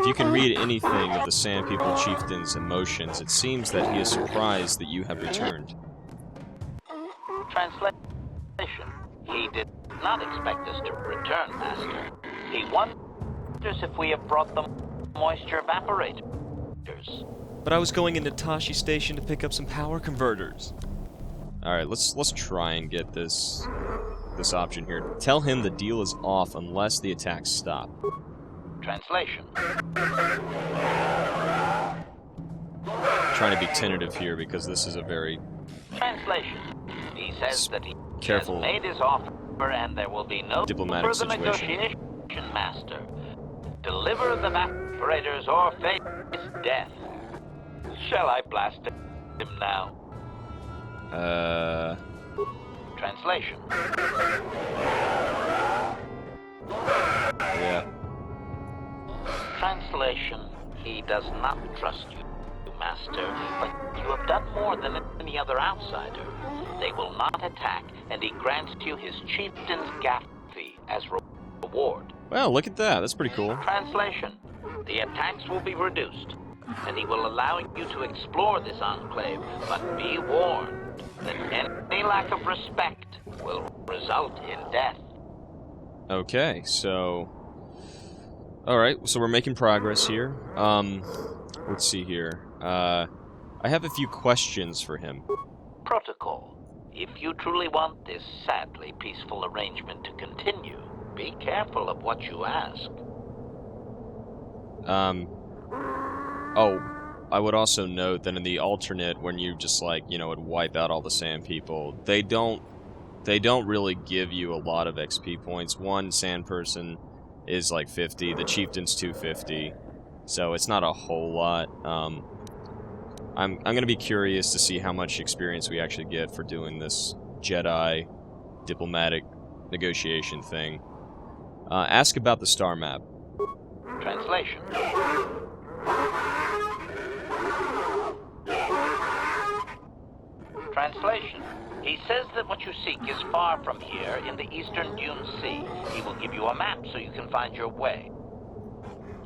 you can read anything of the Sand People Chieftain's emotions, it seems that he is surprised that you have returned. Translation. He did not expect us to return, Master. He wonders if we have brought them moisture Vaporators. But I was going into Tashi Station to pick up some power converters. Alright, let's try and get this option here. Tell him the deal is off unless the attacks stop. Translation. Trying to be tentative here because this is a very... Translation. He says that he careful has made his offer and there will be no diplomatic further situation. negotiation, Master. Deliver the Vaporators or face death. Shall I blast him now? Translation. Yeah. Translation. He does not trust you, Master, but you have done more than any other outsider. They will not attack, and he grants you his chieftain's Gaffy as reward. Well, look at that. That's pretty cool. Translation. The attacks will be reduced, and he will allow you to explore this enclave, but be warned that any lack of respect will result in death. Okay, so... Alright, so we're making progress here. Let's see here. I have a few questions for him. Protocol. If you truly want this sadly peaceful arrangement to continue, be careful of what you ask. Oh, I would also note that in the alternate, when you just, like, you know, would wipe out all the sand people, they don't really give you a lot of XP points. One sand person is like 50, the chieftain's 250, so it's not a whole lot. I'm gonna be curious to see how much experience we actually get for doing this Jedi diplomatic negotiation thing. Ask about the star map. Translation. Translation. He says that what you seek is far from here in the eastern Dune Sea. He will give you a map so you can find your way.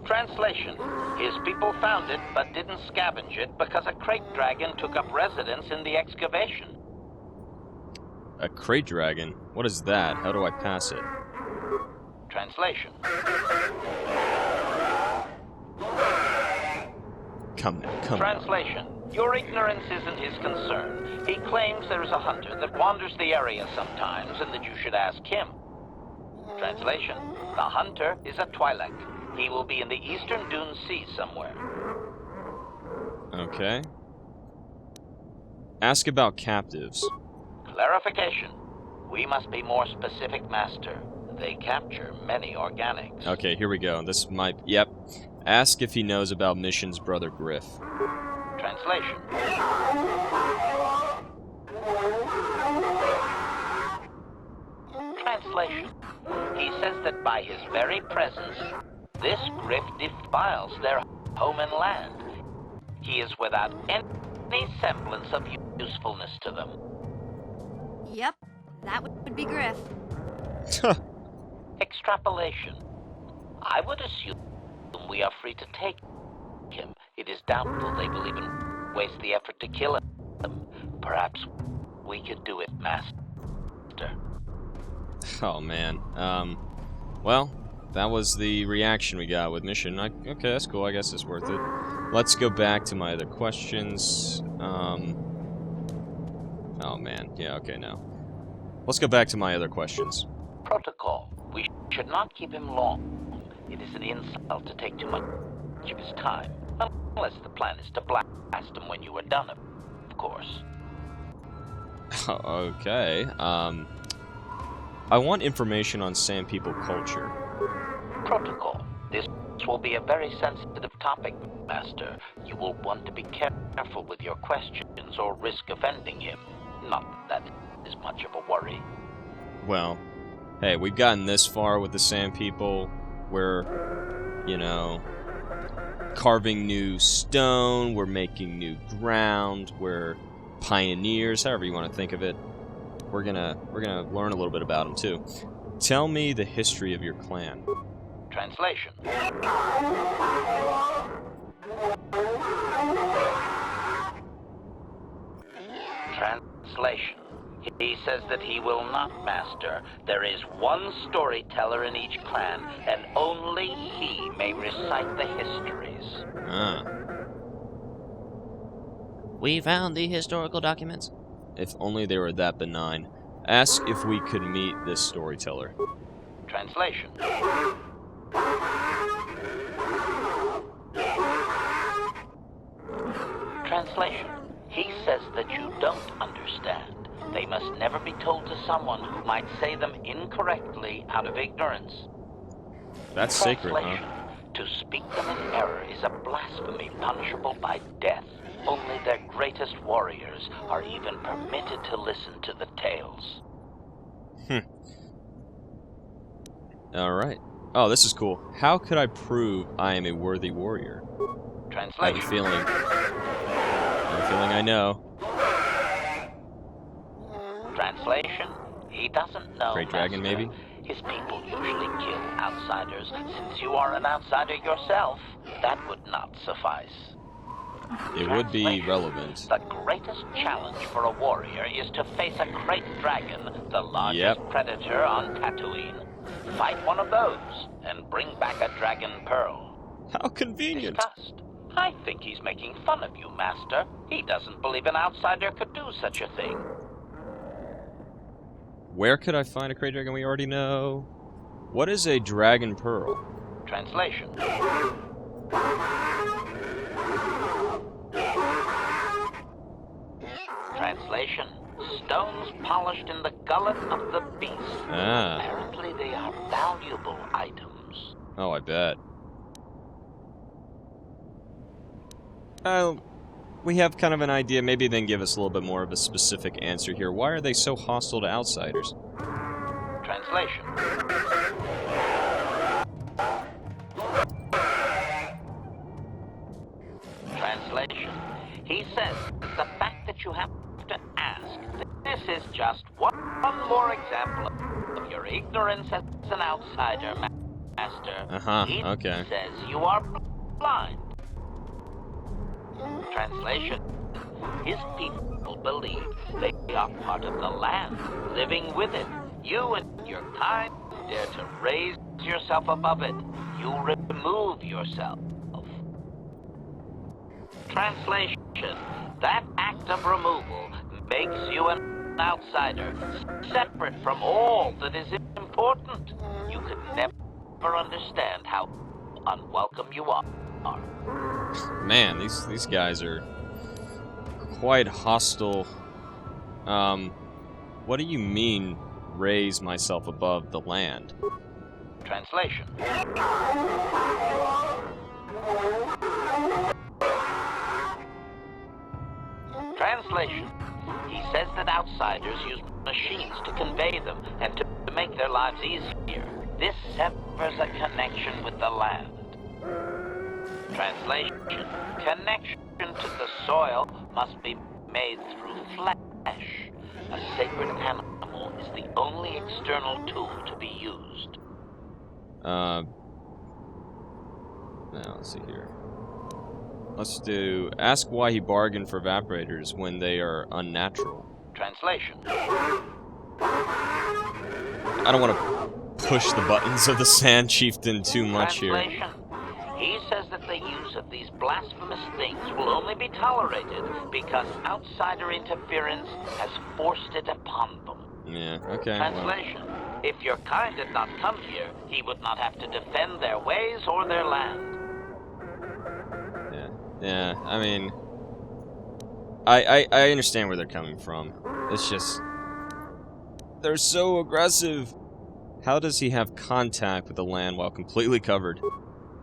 Translation. His people found it but didn't scavenge it because a crate dragon took up residence in the excavation. A crate dragon? What is that? How do I pass it? Translation. Come now, come Translation. Your ignorance isn't his concern. He claims there is a hunter that wanders the area sometimes and that you should ask him. Translation. The hunter is a Twi'lek. He will be in the eastern Dune Sea somewhere. Okay. Ask about captives. Clarification. We must be more specific, Master. They capture many organics. Okay, here we go. This might... Yep. Ask if he knows about Mission's brother Griff. Translation. Translation. He says that by his very presence, this Griff defiles their home and land. He is without any semblance of usefulness to them. Yep, that would be Griff. Extrapolation. I would assume we are free to take him. It is doubtful they will even waste the effort to kill him. Perhaps we could do it, Master. Oh, man. Well, that was the reaction we got with Mission. Okay, that's cool. I guess it's worth it. Let's go back to my other questions. Oh, man. Yeah, okay, now. Let's go back to my other questions. Protocol. We should not keep him long. It is an insult to take too much of his time. Unless the plan is to blast him when you are done, of course. Okay. I want information on Sand People culture. Protocol. This will be a very sensitive topic, Master. You will want to be careful with your questions or risk offending him. Not that it is much of a worry. Well, hey, we've gotten this far with the Sand People. We're, you know, carving new stone, we're making new ground, we're pioneers, however you want to think of it. We're gonna learn a little bit about them too. Tell me the history of your clan. Translation. Translation. He says that he will not, Master. There is one storyteller in each clan, and only he may recite the histories. Ah. We found the historical documents. If only they were that benign. Ask if we could meet this storyteller. Translation. Translation. He says that you don't understand. They must never be told to someone who might say them incorrectly out of ignorance. That's sacred, huh? Translation. To speak them in error is a blasphemy punishable by death. Only their greatest warriors are even permitted to listen to the tales. Alright. Oh, this is cool. How could I prove I am a worthy warrior? I have Translation. a feeling. I know. Translation. He doesn't know, Great dragon, Master. maybe? His people usually kill outsiders. Since you are an outsider yourself, that would not suffice. It would be Translation. relevant. The greatest challenge for a warrior is to face a great dragon, the largest predator on Tatooine. Fight one of those, and bring back a dragon pearl. How convenient. Disgust. I think he's making fun of you, Master. He doesn't believe an outsider could do such a thing. Where could I find a great dragon? We already know. What is a dragon pearl? Translation. Translation. Stones polished in the gullet of the beast. Ah. Apparently they are valuable items. Oh, I bet. We have kind of an idea. Maybe then give us a little bit more of a specific answer here. Why are they so hostile to outsiders? Translation. Translation. He says the fact that you have to ask, this is just one more example of your ignorance as an outsider, Master. He okay. says you are blind. Translation. His people believe they are part of the land, living with it. You and your kind dare to raise yourself above it. You remove yourself. Translation. That act of removal makes you an outsider, separate from all that is important. You could never understand how unwelcome you are. Man, these guys are quite hostile. What do you mean, raise myself above the land? Translation. Translation. He says that outsiders use machines to convey them and to make their lives easier. This severs a connection with the land. Translation. Connection to the soil must be made through flesh. A sacred animal is the only external tool to be used. Now, let's see here. Let's do... Ask why he bargained for Vaporators when they are unnatural. Translation. I don't want to push the buttons of the Sand Chieftain too much here. Translation. He says that the use of these blasphemous things will only be tolerated because outsider interference has forced it upon them. Yeah, okay. Translation. If your kind had not come here, he would not have to defend their ways or their land. Yeah, I mean... I understand where they're coming from. It's just... They're so aggressive! How does he have contact with the land while completely covered?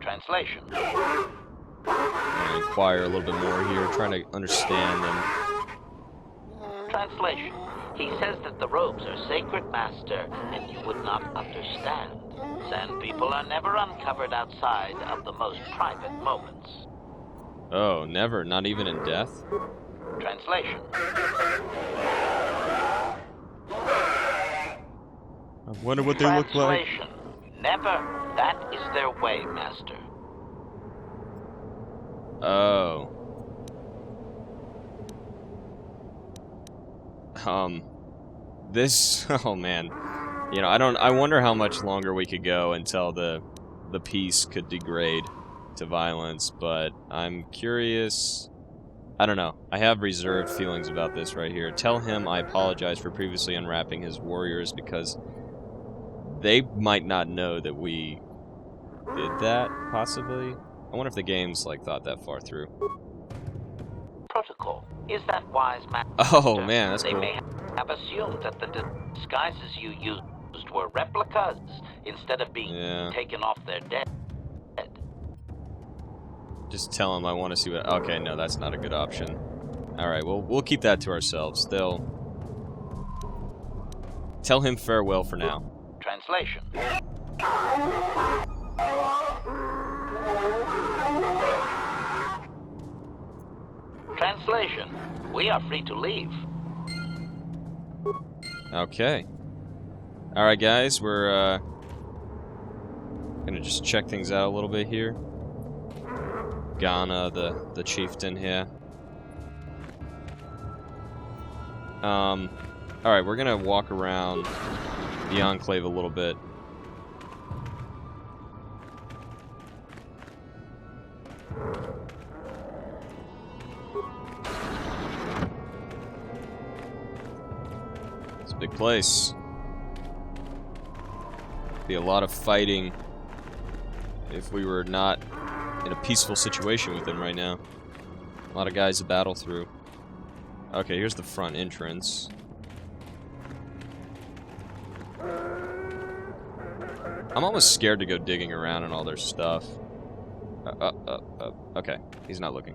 Translation. I'm gonna inquire a little bit more here, trying to understand them. Translation. He says that the robes are sacred, Master, and you would not understand. Sand people are never uncovered outside of the most private moments. Oh, never? Not even in death? Translation. I wonder what they look like. Translation. Never. That is their way, Master. Oh. This, oh man. You know, I wonder how much longer we could go until the peace could degrade to violence, but I'm curious. I don't know. I have reserved feelings about this right here. Tell him I apologize for previously unwrapping his warriors because they might not know that we did that, possibly. I wonder if the game's, like, thought that far through. Protocol. Is that wise, Master? Oh, man, that's they cool. May have assumed that the disguises you used were replicas instead of being taken off their dead. Just tell him I want to see what... Okay, no, that's not a good option. Alright, well, we'll keep that to ourselves. They'll... Tell him farewell for now. Translation. Translation. We are free to leave. Okay. Alright, guys, we're, gonna just check things out a little bit here. Ghana, the chieftain here. Alright, we're gonna walk around the Enclave a little bit. It's a big place. Be a lot of fighting if we were not in a peaceful situation with him right now. A lot of guys to battle through. Okay, here's the front entrance. I'm almost scared to go digging around in all their stuff. Okay, he's not looking.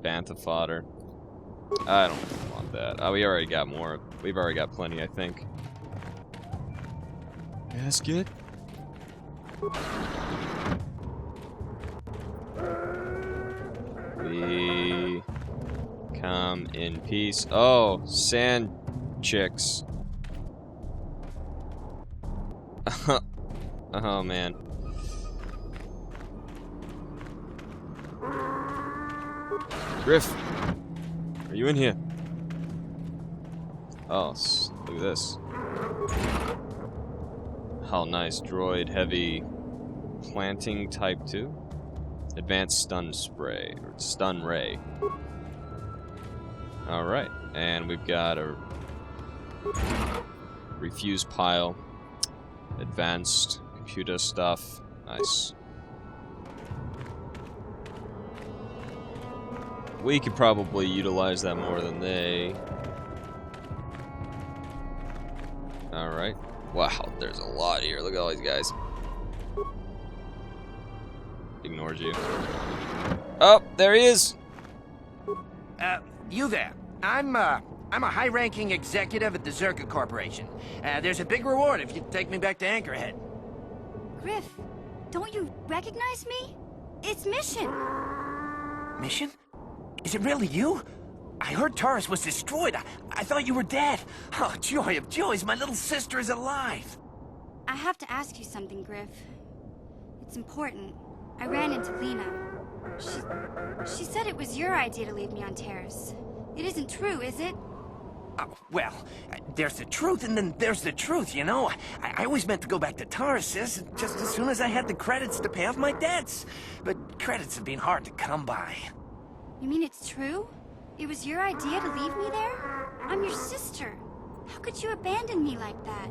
Bantha fodder. I don't want that. Oh, we already got more. We've already got plenty, I think. Gasket? We come in peace. Oh, sand chicks. Oh, man. Griff, are you in here? Oh, look at this. Oh, nice. Droid heavy planting type 2. Advanced stun spray, or stun ray. Alright, and we've got a refuse pile. Advanced computer stuff. Nice. We could probably utilize that more than they. Alright. Wow, there's a lot here. Look at all these guys. Ignored you. Oh, there he is! You there. I'm a high-ranking executive at the Zerka Corporation. There's a big reward if you take me back to Anchorhead. Griff, don't you recognize me? It's Mission. Mission? Is it really you? I heard Taurus was destroyed. I thought you were dead. Oh, joy of joys, my little sister is alive. I have to ask you something, Griff. It's important. I ran into Lena. She said it was your idea to leave me on Terrace. It isn't true, is it? Well, there's the truth and then there's the truth, you know? I always meant to go back to Taurus just as soon as I had the credits to pay off my debts. But credits have been hard to come by. You mean it's true? It was your idea to leave me there? I'm your sister. How could you abandon me like that?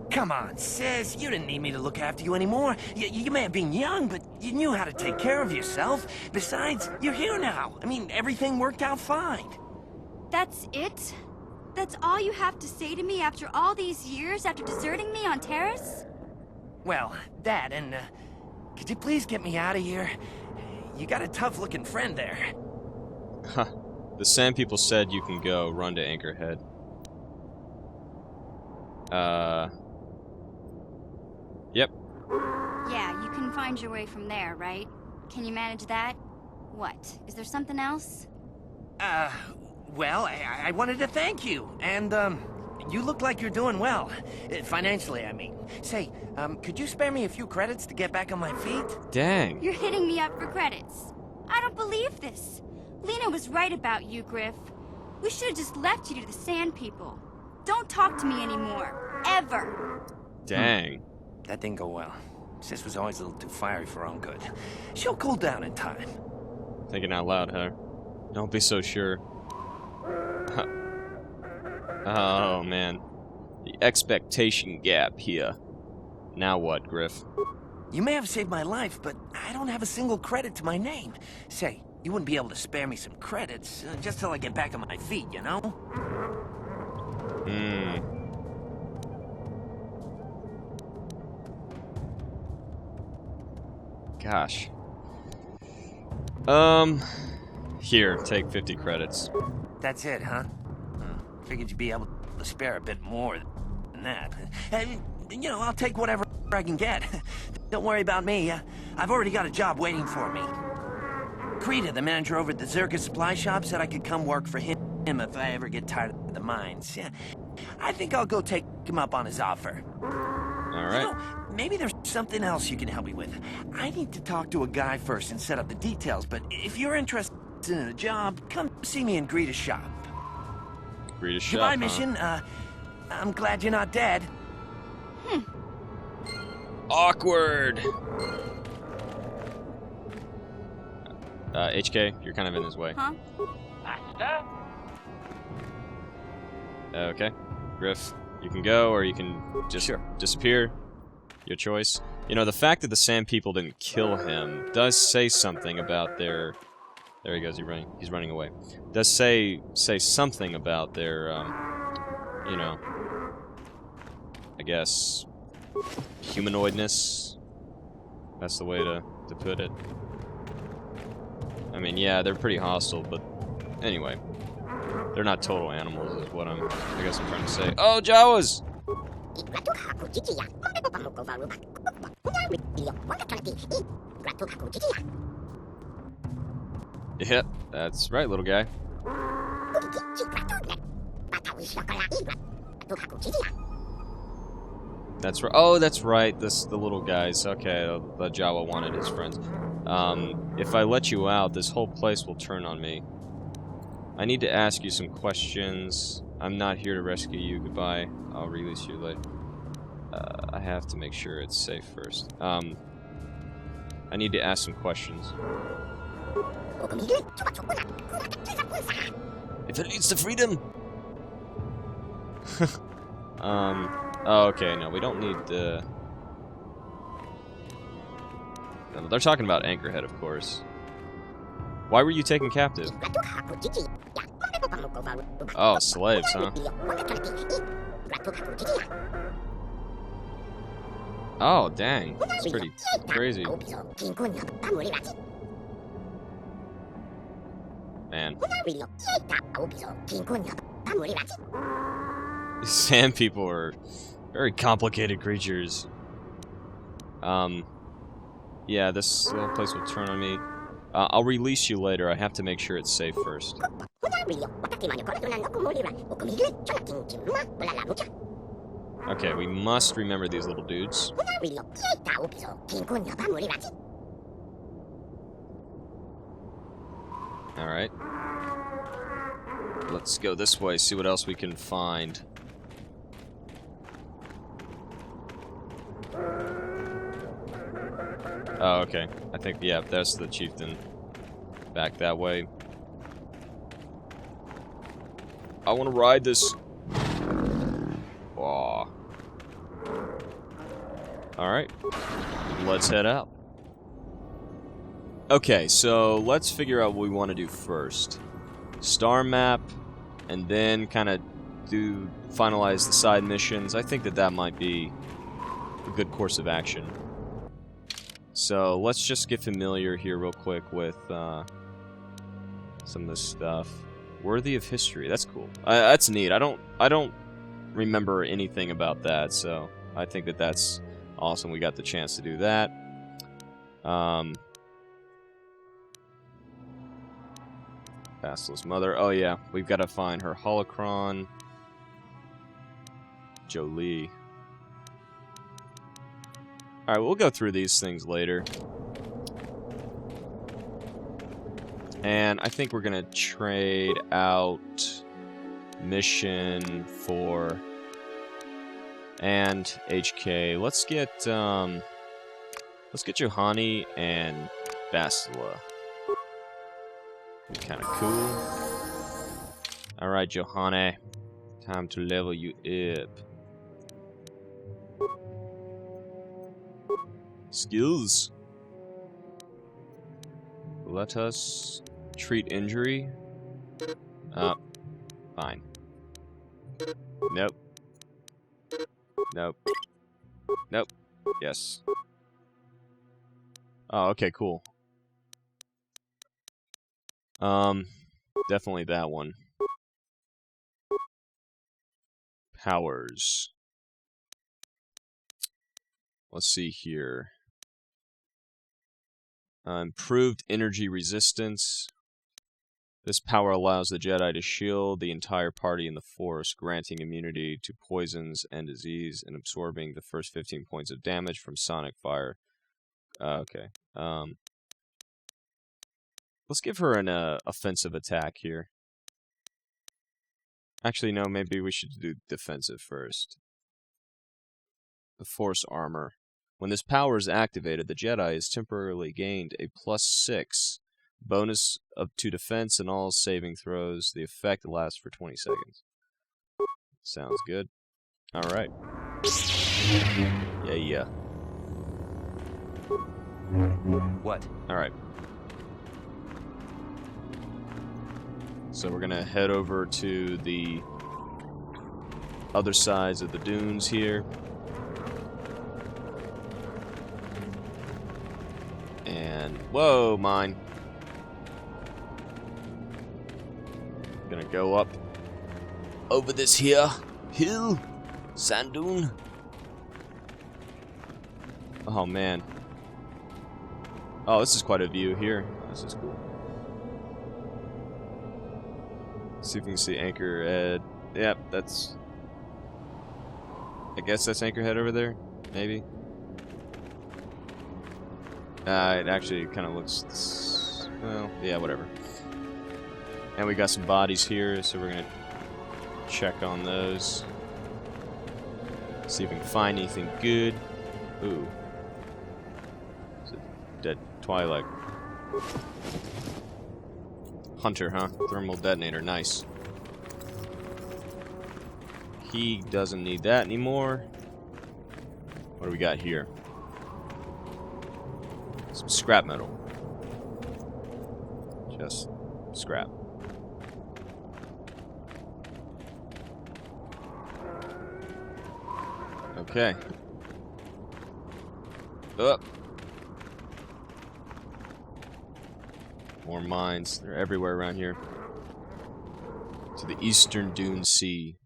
Come on, sis. You didn't need me to look after you anymore. You may have been young, but you knew how to take care of yourself. Besides, you're here now. I mean, everything worked out fine. That's it? That's all you have to say to me after all these years, after deserting me on Terrace? Well, that, and, could you please get me out of here? You got a tough-looking friend there. Huh. The Sand People said you can go. Run to Anchorhead. Yep. Yeah, you can find your way from there, right? Can you manage that? What? Is there something else? Well, I wanted to thank you, and, you look like you're doing well. Financially, I mean. Say, could you spare me a few credits to get back on my feet? Dang. You're hitting me up for credits. I don't believe this. Lena was right about you, Griff. We should have just left you to the Sand People. Don't talk to me anymore. Ever. Dang. That didn't go well. Sis was always a little too fiery for her own good. She'll cool down in time. Thinking out loud, huh? Don't be so sure. Oh, man. The expectation gap here. Now what, Griff? You may have saved my life, but I don't have a single credit to my name. Say, you wouldn't be able to spare me some credits, just till I get back on my feet, you know? Gosh. Here, take 50 credits. That's it, huh? Figured you'd be able to spare a bit more than that. You know, I'll take whatever I can get. Don't worry about me. I've already got a job waiting for me. Krita, the manager over at the Zerka supply shop, said I could come work for him if I ever get tired of the mines. Yeah, I think I'll go take him up on his offer. All right. You know, maybe there's something else you can help me with. I need to talk to a guy first and set up the details, but if you're interested in a job, come see me in Grita's shop. Grita's shop, Goodbye, huh? mission. I'm glad you're not dead. Awkward. HK, you're kind of in his way. Huh? Master? Okay. Griff, you can go, or you can just disappear. Your choice. You know, the fact that the Sand People didn't kill him does say something about their... There he goes, he's running away. Does say something about their, you know, I guess, humanoidness. That's the way to put it. I mean, yeah, they're pretty hostile, but anyway. They're not total animals, is what I guess I'm trying to say. Oh, Jawas! Yep, that's right, little guy. That's right. Oh, that's right. The little guys. Okay, the Jawa wanted his friends. If I let you out, this whole place will turn on me. I need to ask you some questions. I'm not here to rescue you. Goodbye. I'll release you later. I have to make sure it's safe first. I need to ask some questions. If it leads to freedom! Oh, okay, no, we don't need the... They're talking about Anchorhead, of course. Why were you taken captive? Oh, slaves, huh? Oh, dang. That's pretty crazy. Man. These Sand People are very complicated creatures. Yeah, this little place will turn on me. I'll release you later. I have to make sure it's safe first. Okay, we must remember these little dudes. Alright. Let's go this way, see what else we can find. Oh, okay. I think, yeah, that's the chieftain. Back that way. I want to ride this. Aw. Alright. Let's head out. Okay, so let's figure out what we want to do first. Star map, and then kind of finalize the side missions. I think that might be a good course of action. So let's just get familiar here real quick with some of this stuff. Worthy of history. That's cool. That's neat. I don't remember anything about that, so I think that that's awesome. We got the chance to do that. Basilisk Mother. Oh yeah, we've got to find her holocron. Jolie. Alright, we'll go through these things later. And I think we're gonna trade out mission for and HK. Let's get Johanny and Bastila. Be kind of cool. All right, Johanny, time to level you up. Skills. Let us treat injury. Fine. Nope. Nope. Nope. Yes. Oh, okay, cool. Definitely that one. Powers. Let's see here. Improved energy resistance. This power allows the Jedi to shield the entire party in the Force, granting immunity to poisons and disease and absorbing the first 15 points of damage from sonic fire. Okay. Let's give her an offensive attack here. Actually, no, maybe we should do defensive first. The Force Armor. When this power is activated, the Jedi is temporarily gained a +6 bonus to defense and all saving throws. The effect lasts for 20 seconds. Sounds good. Alright. Yeah. What? Alright. So we're gonna head over to the other sides of the dunes here. And, whoa, mine. Gonna go up over this here hill, sand dune. Oh, man. Oh, this is quite a view here. This is cool. See if we can see Anchorhead. Yep, that's... I guess that's Anchorhead over there? Maybe? It actually kind of looks... Well, yeah, whatever. And we got some bodies here, so we're going to check on those. See if we can find anything good. Ooh. It's a dead Twilight. Hunter, huh? Thermal detonator, nice. He doesn't need that anymore. What do we got here? Some scrap metal. Just scrap. Okay. Up. More mines. They're everywhere around here. To the eastern Dune Sea.